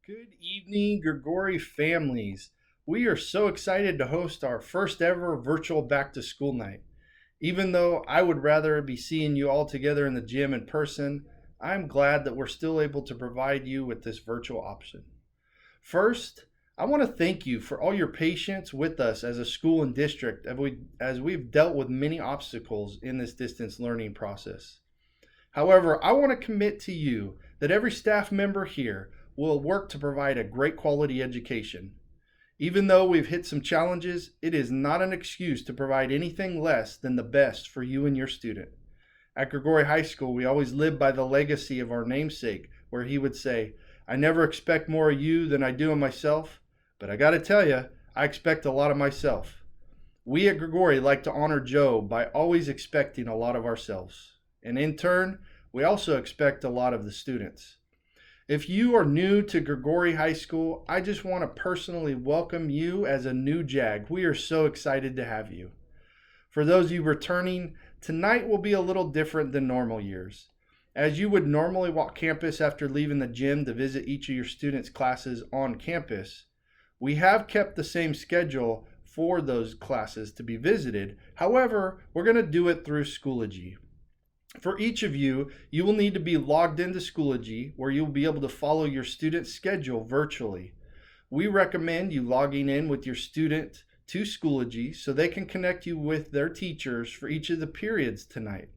Good evening, Gregori families. We are so excited to host our first ever virtual back to school night. Even though I would rather be seeing you all together in the gym in person, I'm glad that we're still able to provide you with this virtual option. First, I want to thank you for all your patience with us as a school and district as we've dealt with many obstacles in this distance learning process. However, I want to commit to you that every staff member here will work to provide a great quality education. Even though we've hit some challenges, it is not an excuse to provide anything less than the best for you and your student. At Gregori High School, we always live by the legacy of our namesake, where he would say, "I never expect more of you than I do of myself, but I gotta tell you, I expect a lot of myself." We at Gregori like to honor Joe by always expecting a lot of ourselves. And in turn, we also expect a lot of the students. If you are new to Gregori High School, I just want to personally welcome you as a new JAG. We are so excited to have you. For those of you returning, tonight will be a little different than normal years. As you would normally walk campus after leaving the gym to visit each of your students' classes on campus, we have kept the same schedule for those classes to be visited. However, we're going to do it through Schoology. For each of you, you will need to be logged into Schoology, where you'll be able to follow your student's schedule virtually. We recommend you logging in with your student to Schoology so they can connect you with their teachers for each of the periods tonight.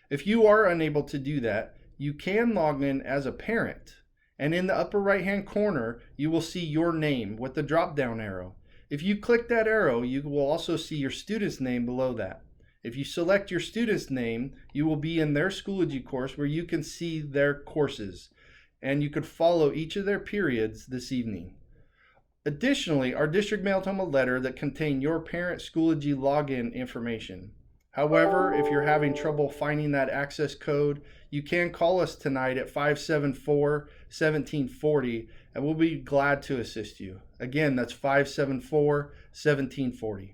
If you are unable to do that, you can log in as a parent, and in the upper right-hand corner, you will see your name with the drop-down arrow. If you click that arrow, you will also see your student's name below that. If you select your student's name, you will be in their Schoology course where you can see their courses, and you could follow each of their periods this evening. Additionally, our district mailed home a letter that contained your parent Schoology login information. However, if you're having trouble finding that access code, you can call us tonight at 574-1740, and we'll be glad to assist you. Again, that's 574-1740.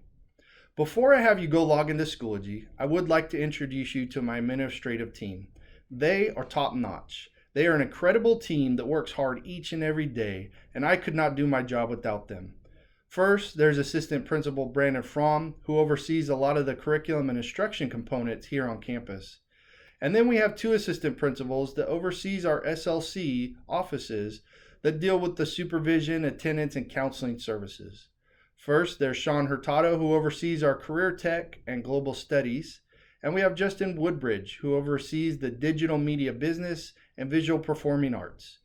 Before I have you go log into Schoology, I would like to introduce you to my administrative team. They are top-notch. They are an incredible team that works hard each and every day, and I could not do my job without them. First, there's Assistant Principal Brandon Fromm, who oversees a lot of the curriculum and instruction components here on campus. And then we have two assistant principals that oversees our SLC offices that deal with the supervision, attendance, and counseling services. First, there's Sean Hurtado, who oversees our career tech and global studies. And we have Justin Woodbridge, who oversees the digital media business and visual performing arts.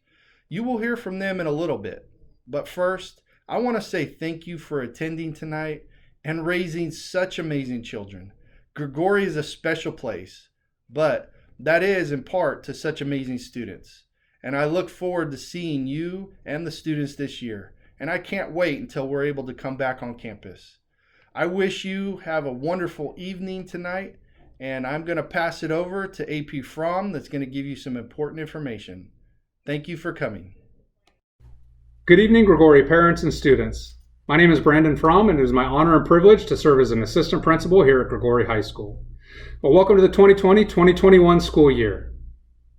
You will hear from them in a little bit. But first, I want to say thank you for attending tonight and raising such amazing children. Gregori is a special place, but that is in part to such amazing students. And I look forward to seeing you and the students this year. And I can't wait until we're able to come back on campus. I wish you have a wonderful evening tonight, and I'm going to pass it over to AP Fromm that's going to give you some important information. Thank you for coming. Good evening, Gregori parents and students. My name is Brandon Fromm, and it is my honor and privilege to serve as an assistant principal here at Gregori High School. Well, welcome to the 2020-2021 school year.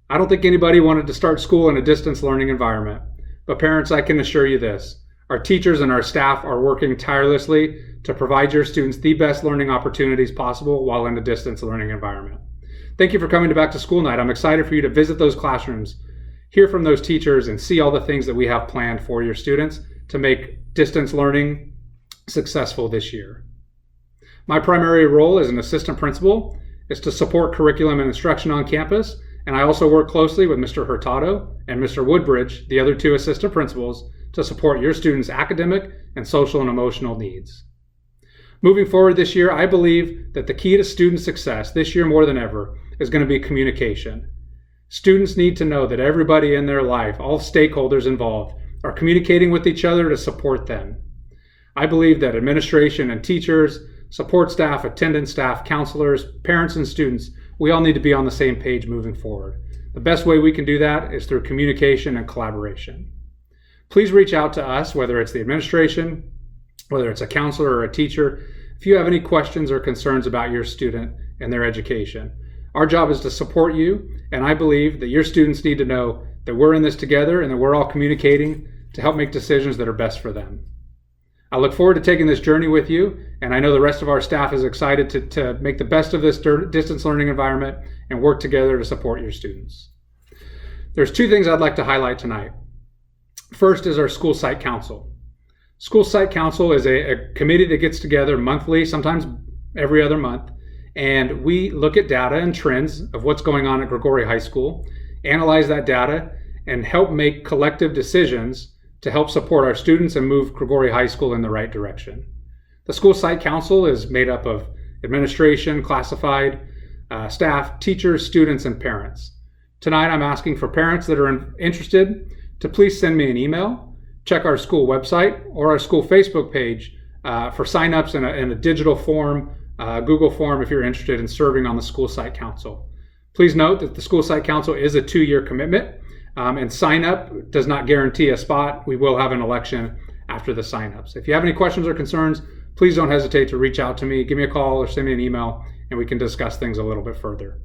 I don't think anybody wanted to start school in a distance learning environment, but parents, I can assure you this. Our teachers and our staff are working tirelessly to provide your students the best learning opportunities possible while in a distance learning environment. Thank you for coming to Back to School Night. I'm excited for you to visit those classrooms, hear from those teachers, and see all the things that we have planned for your students to make distance learning successful this year. My primary role as an assistant principal is to support curriculum and instruction on campus, and I also work closely with Mr. Hurtado and Mr. Woodbridge, the other two assistant principals, to support your students' academic and social and emotional needs. Moving forward this year, I believe that the key to student success this year more than ever is going to be communication. Students need to know that everybody in their life, all stakeholders involved, are communicating with each other to support them. I believe that administration and teachers, support staff, attendance staff, counselors, parents, and students, we all need to be on the same page moving forward. The best way we can do that is through communication and collaboration. Please reach out to us, whether it's the administration, whether it's a counselor or a teacher, if you have any questions or concerns about your student and their education. Our job is to support you, and I believe that your students need to know that we're in this together and that we're all communicating to help make decisions that are best for them. I look forward to taking this journey with you, and I know the rest of our staff is excited to make the best of this distance learning environment and work together to support your students. There's two things I'd like to highlight tonight. First is our School Site Council. School Site Council is a committee that gets together monthly, sometimes every other month, and we look at data and trends of what's going on at Gregori High School, analyze that data, and help make collective decisions to help support our students and move Gregori High School in the right direction. The School Site Council is made up of administration, classified staff, teachers, students, and parents. Tonight, I'm asking for parents that are interested to please send me an email, check our school website or our school Facebook page for signups in a digital form, Google form if you're interested in serving on the School Site Council. Please note that the School Site Council is a 2-year commitment, and sign up does not guarantee a spot. We will have an election after the signups. If you have any questions or concerns, please don't hesitate to reach out to me, give me a call or send me an email, and we can discuss things a little bit further.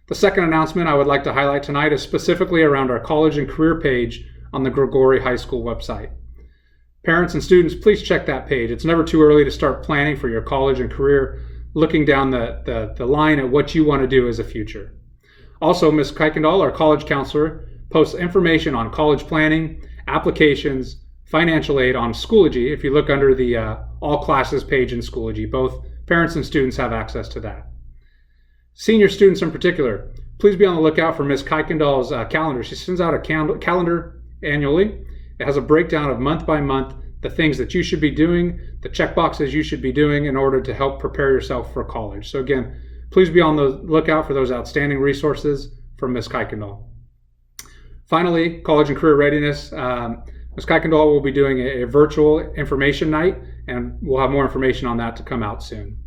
The second announcement I would like to highlight tonight is specifically around our college and career page on the Gregori High School website. Parents and students, please check that page. It's never too early to start planning for your college and career, looking down the line at what you want to do as a future. Also, Ms. Kuykendall, our college counselor, posts information on college planning, applications, financial aid on Schoology. If you look under the All Classes page in Schoology, both parents and students have access to that. Senior students in particular, please be on the lookout for Ms. Kuykendall's calendar. She sends out a calendar annually. It has a breakdown of month by month, the things that you should be doing, the checkboxes you should be doing in order to help prepare yourself for college. So again, please be on the lookout for those outstanding resources from Ms. Kuykendall. Finally, college and career readiness. Ms. Kuykendall will be doing a virtual information night, and we'll have more information on that to come out soon.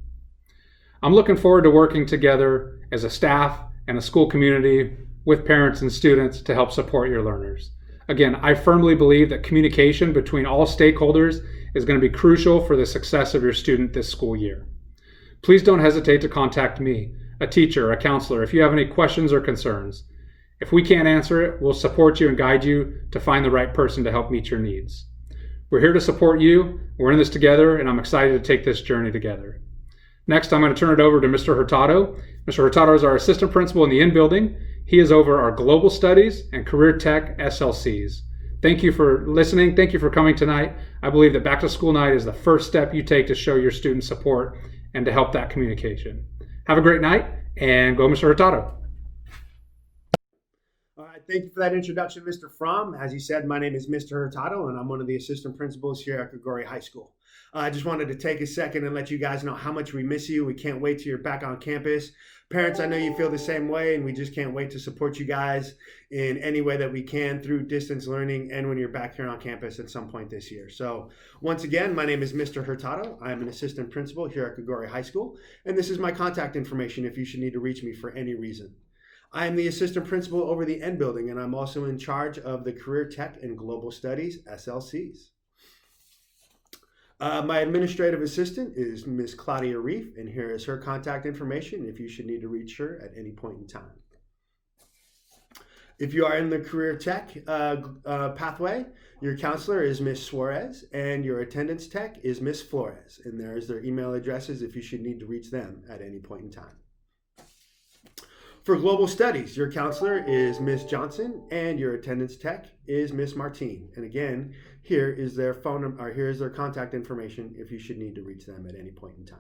I'm looking forward to working together as a staff and a school community with parents and students to help support your learners. Again, I firmly believe that communication between all stakeholders is going to be crucial for the success of your student this school year. Please don't hesitate to contact me, a teacher, a counselor, if you have any questions or concerns. If we can't answer it, we'll support you and guide you to find the right person to help meet your needs. We're here to support you. We're in this together, and I'm excited to take this journey together. Next, I'm going to turn it over to Mr. Hurtado. Mr. Hurtado is our assistant principal in the in-building. He is over our Global Studies and Career Tech SLCs. Thank you for listening. Thank you for coming tonight. I believe that Back to School Night is the first step you take to show your students support and to help that communication. Have a great night, and go Mr. Hurtado. All right, thank you for that introduction, Mr. Fromm. As you said, my name is Mr. Hurtado, and I'm one of the assistant principals here at Gregori High School. I just wanted to take a second and let you guys know how much we miss you. We can't wait till you're back on campus. Parents, I know you feel the same way, and we just can't wait to support you guys in any way that we can through distance learning and when you're back here on campus at some point this year. So once again, my name is Mr. Hurtado. I'm an assistant principal here at Gregori High School, and this is my contact information if you should need to reach me for any reason. I am the assistant principal over the N building, and I'm also in charge of the Career Tech and Global Studies SLCs. My administrative assistant is Miss Claudia Reef, and here is her contact information if you should need to reach her at any point in time. If you are in the Career Tech pathway, your counselor is Miss Suarez, and your attendance tech is Miss Flores, and there is their email addresses if you should need to reach them at any point in time. For Global Studies, your counselor is Miss Johnson, and your attendance tech is Miss Martine. And again, here is their phone number, or here is their contact information if you should need to reach them at any point in time.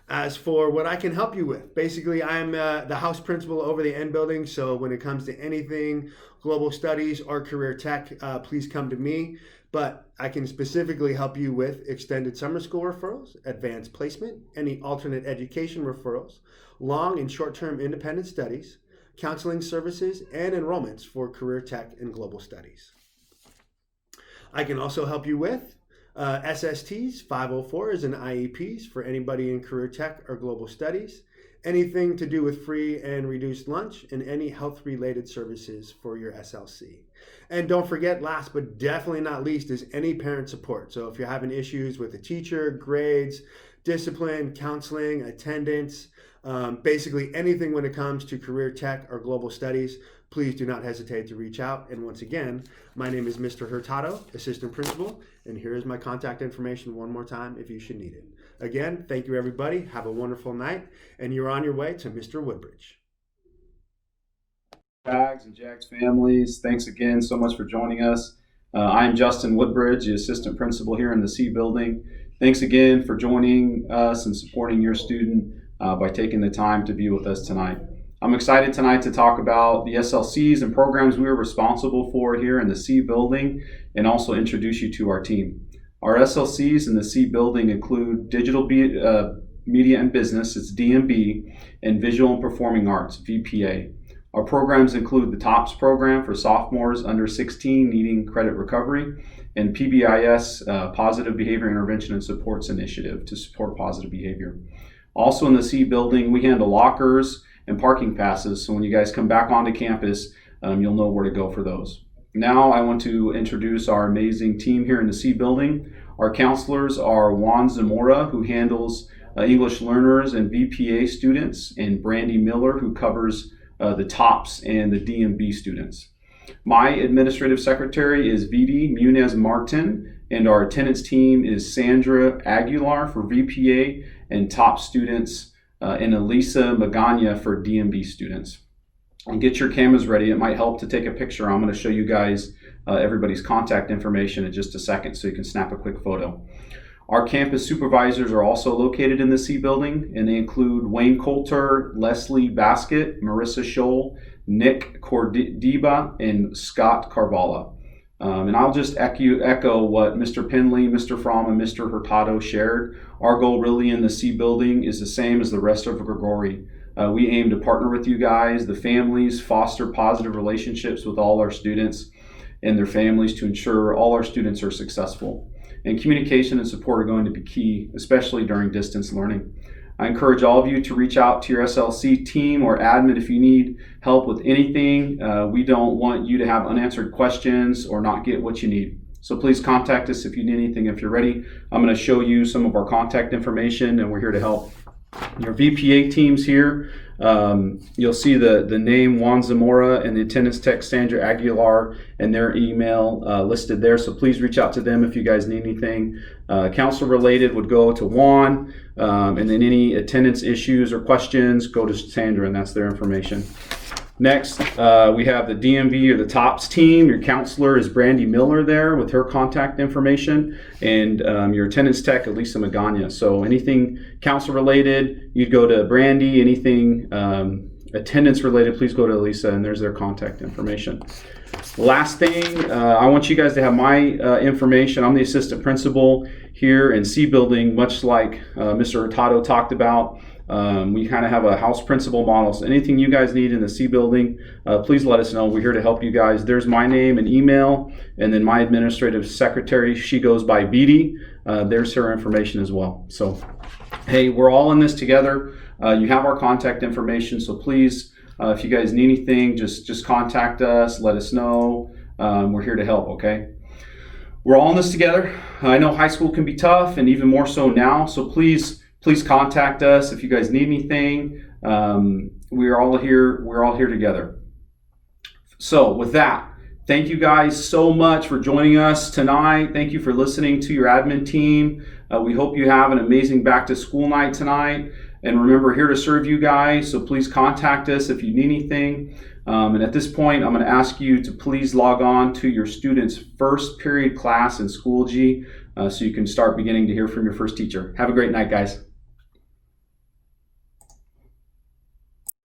As for what I can help you with, basically I'm the house principal over the N building, so when it comes to anything Global Studies or Career Tech, please come to me. But I can specifically help you with extended summer school referrals, advanced placement, any alternate education referrals, long and short-term independent studies, counseling services, and enrollments for Career Tech and Global Studies. I can also help you with SSTs, 504s, and IEPs for anybody in Career Tech or Global Studies, anything to do with free and reduced lunch, and any health-related services for your SLC. And don't forget, last but definitely not least, is any parent support. So if you're having issues with a teacher, grades, discipline, counseling, attendance, basically anything when it comes to Career Tech or Global Studies, please do not hesitate to reach out. And once again, my name is Mr. Hurtado, Assistant Principal, and here is my contact information one more time if you should need it. Again, thank you everybody. Have a wonderful night, and you're on your way to Mr. Woodbridge. Jags and Jags families, thanks again so much for joining us. I'm Justin Woodbridge, the Assistant Principal here in the C Building. Thanks again for joining us and supporting your student by taking the time to be with us tonight. I'm excited tonight to talk about the SLCs and programs we are responsible for here in the C Building, and also introduce you to our team. Our SLCs in the C Building include Digital Media and Business, it's DMB, and Visual and Performing Arts, VPA. Our programs include the TOPS program for sophomores under 16 needing credit recovery, and PBIS, Positive Behavior Intervention and Supports Initiative to support positive behavior. Also in the C Building, we handle lockers and parking passes, so when you guys come back onto campus, you'll know where to go for those. Now I want to introduce our amazing team here in the C Building. Our counselors are Juan Zamora, who handles English learners and VPA students, and Brandy Miller, who covers the TOPS and the DMB students. My administrative secretary is Vidi Munez Martin, and our attendance team is Sandra Aguilar for VPA and TOPS students, and Elisa Magana for DMB students. And get your cameras ready. It might help to take a picture. I'm going to show you guys everybody's contact information in just a second so you can snap a quick photo. Our campus supervisors are also located in the C Building, and they include Wayne Coulter, Leslie Baskett, Marissa Scholl, Nick Cordiba, and Scott Carvala. And I'll just echo what Mr. Penley, Mr. Fromm, and Mr. Hurtado shared. Our goal really in the C Building is the same as the rest of Gregori. We aim to partner with you guys, the families, foster positive relationships with all our students and their families to ensure all our students are successful. And communication and support are going to be key, especially during distance learning. I encourage all of you to reach out to your SLC team or admin if you need help with anything. We don't want you to have unanswered questions or not get what you need. So please contact us if you need anything. If you're ready, I'm going to show you some of our contact information, and we're here to help. Your VPA teams here, you'll see the name Juan Zamora and the attendance tech Sandra Aguilar and their email listed there. So please reach out to them if you guys need anything. Counselor related would go to Juan, and then any attendance issues or questions go to Sandra, and that's their information. Next, we have the DMV or the TOPS team. Your counselor is Brandy Miller there with her contact information, and your attendance tech, Elisa Magana. So anything counselor related, you'd go to Brandy. Anything attendance related, please go to Elisa, and there's their contact information. Last thing, I want you guys to have my information. I'm the assistant principal here in C Building, much like Mr. Hurtado talked about. We kind of have a house principal model, so anything you guys need in the C Building, please let us know. We're here to help you guys. There's my name and email, and then my administrative secretary, she goes by Vidi. There's her information as well. So, hey, we're all in this together. You have our contact information, so please, if you guys need anything, just contact us, let us know. We're here to help, okay? We're all in this together. I know high school can be tough, and even more so now, so please contact us if you guys need anything. We're all here together. So with that, thank you guys so much for joining us tonight. Thank you for listening to your admin team. We hope you have an amazing back to school night tonight. And remember, here to serve you guys, so please contact us if you need anything. And at this point, I'm going to ask you to please log on to your student's first period class in Schoology so you can start beginning to hear from your first teacher. Have a great night, guys.